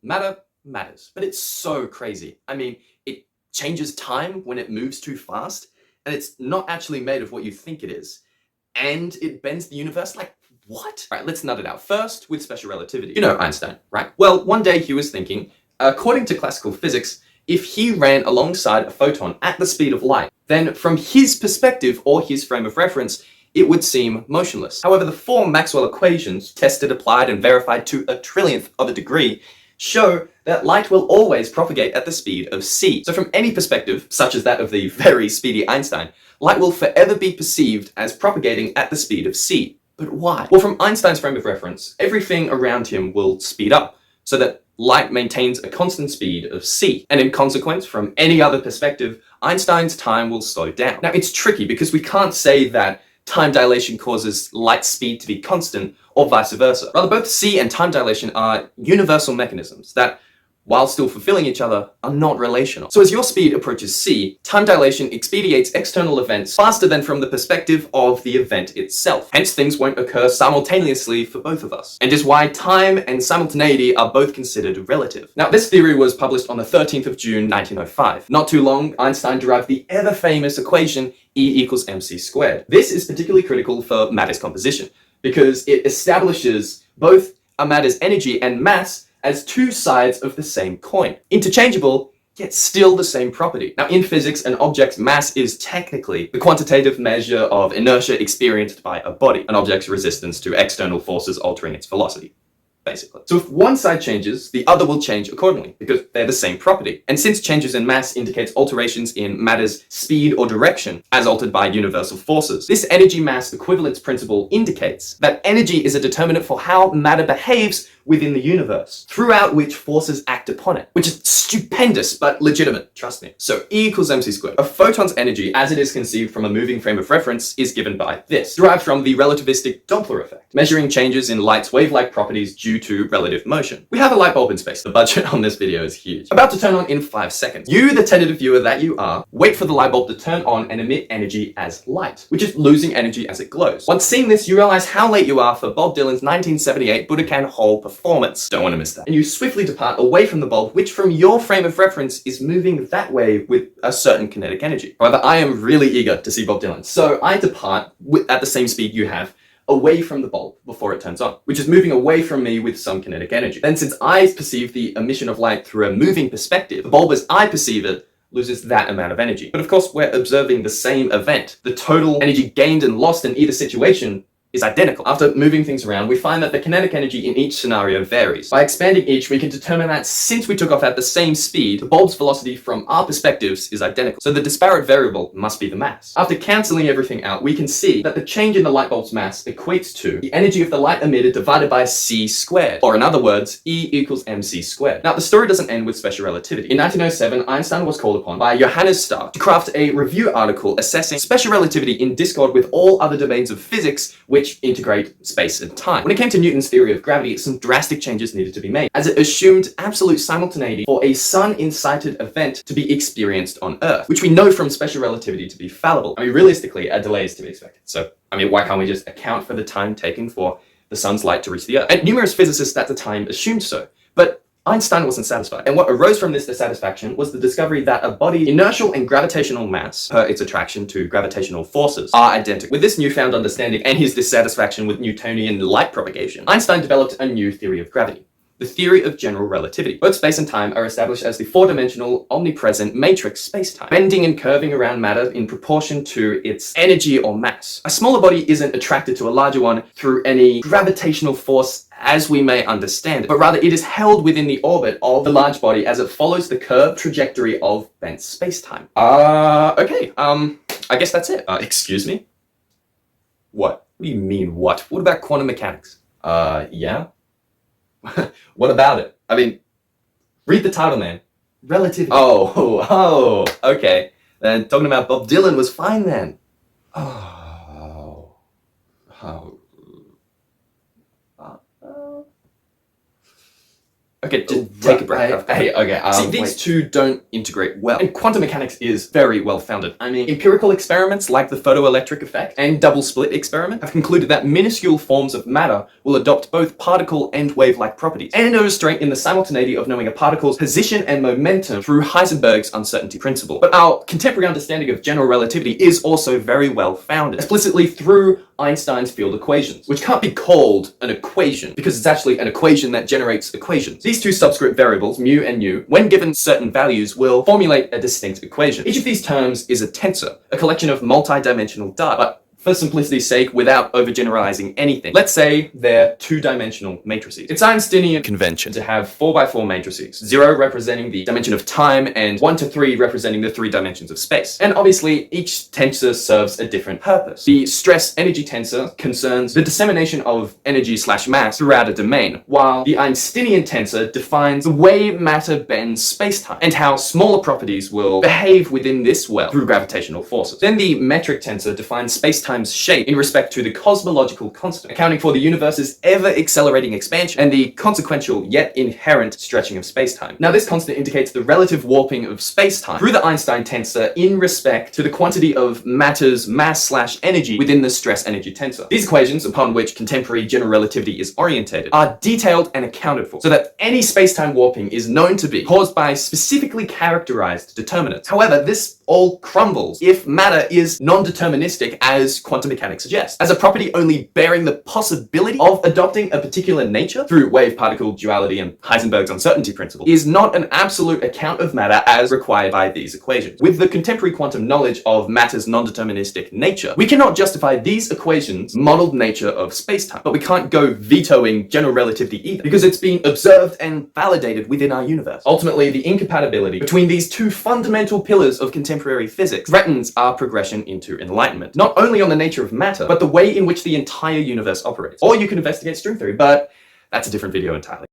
Matter matters, but it's so crazy. I mean, it changes time when it moves too fast, and it's not actually made of what you think it is. And it bends the universe like, what? Right, let's nut it out. First, with special relativity. You know Einstein, right? Well, one day he was thinking, according to classical physics, if he ran alongside a photon at the speed of light, then from his perspective or his frame of reference, it would seem motionless. However, the four Maxwell equations, tested, applied, and verified to a trillionth of a degree, show that light will always propagate at the speed of c. So from any perspective, such as that of the very speedy Einstein, light will forever be perceived as propagating at the speed of c. But why? Well, from Einstein's frame of reference, everything around him will speed up, so that light maintains a constant speed of c. And in consequence, from any other perspective, Einstein's time will slow down. Now, it's tricky because we can't say that time dilation causes light speed to be constant, or vice versa. Rather, both c and time dilation are universal mechanisms that, while still fulfilling each other, are not relational. So as your speed approaches c, time dilation expedites external events faster than from the perspective of the event itself. Hence, things won't occur simultaneously for both of us, and is why time and simultaneity are both considered relative. Now, this theory was published on the 13th of June, 1905. Not too long, Einstein derived the ever-famous equation E equals mc squared. This is particularly critical for matter's composition, because it establishes both a matter's energy and mass as two sides of the same coin. Interchangeable, yet still the same property. Now, in physics, an object's mass is technically the quantitative measure of inertia experienced by a body, an object's resistance to external forces altering its velocity, basically. So if one side changes, the other will change accordingly, because they're the same property. And since changes in mass indicates alterations in matter's speed or direction, as altered by universal forces, this energy-mass equivalence principle indicates that energy is a determinant for how matter behaves within the universe, throughout which forces act upon it, which is stupendous, but legitimate, trust me. So E equals mc squared. A photon's energy, as it is conceived from a moving frame of reference, is given by this, derived from the relativistic Doppler effect, measuring changes in light's wave-like properties due to relative motion. We have a light bulb in space. The budget on this video is huge. About to turn on in 5 seconds. You, the tentative viewer that you are, wait for the light bulb to turn on and emit energy as light, which is losing energy as it glows. Once seeing this, you realize how late you are for Bob Dylan's 1978 Budokan Hall performance. Don't want to miss that. And you swiftly depart away from the bulb, which from your frame of reference is moving that way with a certain kinetic energy. However, I am really eager to see Bob Dylan, so I depart at the same speed you have, away from the bulb before it turns on, which is moving away from me with some kinetic energy. Then, since I perceive the emission of light through a moving perspective, the bulb as I perceive it loses that amount of energy. But of course, we're observing the same event. The total energy gained and lost in either situation is identical. After moving things around, we find that the kinetic energy in each scenario varies. By expanding each, we can determine that since we took off at the same speed, the bulb's velocity from our perspectives is identical. So the disparate variable must be the mass. After cancelling everything out, we can see that the change in the light bulb's mass equates to the energy of the light emitted divided by c squared, or in other words, E equals mc squared. Now, the story doesn't end with special relativity. In 1907, Einstein was called upon by Johannes Stark to craft a review article assessing special relativity in discord with all other domains of physics, which integrate space and time. When it came to Newton's theory of gravity, some drastic changes needed to be made, as it assumed absolute simultaneity for a sun-incited event to be experienced on Earth, which we know from special relativity to be fallible. I mean, realistically, a delay is to be expected. So, I mean, why can't we just account for the time taken for the sun's light to reach the Earth? And numerous physicists at the time assumed so, but Einstein wasn't satisfied. And what arose from this dissatisfaction was the discovery that a body's inertial and gravitational mass, per its attraction to gravitational forces, are identical. With this newfound understanding and his dissatisfaction with Newtonian light propagation, Einstein developed a new theory of gravity, the theory of general relativity. Both space and time are established as the four-dimensional, omnipresent matrix spacetime, bending and curving around matter in proportion to its energy or mass. A smaller body isn't attracted to a larger one through any gravitational force as we may understand it, but rather it is held within the orbit of the large body as it follows the curved trajectory of bent spacetime. Okay, I guess that's it. Excuse me? What? What do you mean, what? What about quantum mechanics? Yeah? What about it? I mean, read the title, man. Relativity. Oh, okay. Then talking about Bob Dylan was fine then. Oh. Okay. Okay, just take a breath. Hey, okay. See, these two don't integrate well. And quantum mechanics is very well founded. I mean, empirical experiments like the photoelectric effect and double slit experiment have concluded that minuscule forms of matter will adopt both particle and wave-like properties, and illustrate in the simultaneity of knowing a particle's position and momentum through Heisenberg's uncertainty principle. But our contemporary understanding of general relativity is also very well founded, explicitly through Einstein's field equations, which can't be called an equation because it's actually an equation that generates equations. These two subscript variables, mu and nu, when given certain values, will formulate a distinct equation. Each of these terms is a tensor, a collection of multi-dimensional data, but for simplicity's sake, without overgeneralizing anything, let's say they're two-dimensional matrices. It's Einsteinian convention to have 4x4 matrices, 0 representing the dimension of time and 1 to 3 representing the 3 dimensions of space. And obviously, each tensor serves a different purpose. The stress-energy tensor concerns the dissemination of energy/mass throughout a domain, while the Einsteinian tensor defines the way matter bends space-time and how smaller properties will behave within this well through gravitational forces. Then the metric tensor defines space-time's shape in respect to the cosmological constant, accounting for the universe's ever-accelerating expansion and the consequential yet inherent stretching of space-time. Now, this constant indicates the relative warping of space-time through the Einstein tensor in respect to the quantity of matter's mass/energy within the stress-energy tensor. These equations, upon which contemporary general relativity is orientated, are detailed and accounted for, so that any space-time warping is known to be caused by specifically characterized determinants. However, this all crumbles if matter is non-deterministic, as quantum mechanics suggests, as a property only bearing the possibility of adopting a particular nature through wave-particle duality and Heisenberg's uncertainty principle is not an absolute account of matter as required by these equations. With the contemporary quantum knowledge of matter's non-deterministic nature, we cannot justify these equations' modeled nature of space-time, but we can't go vetoing general relativity either, because it's been observed and validated within our universe. Ultimately, the incompatibility between these two fundamental pillars of contemporary physics threatens our progression into enlightenment, not only on the nature of matter, but the way in which the entire universe operates. Or you can investigate string theory, but that's a different video entirely.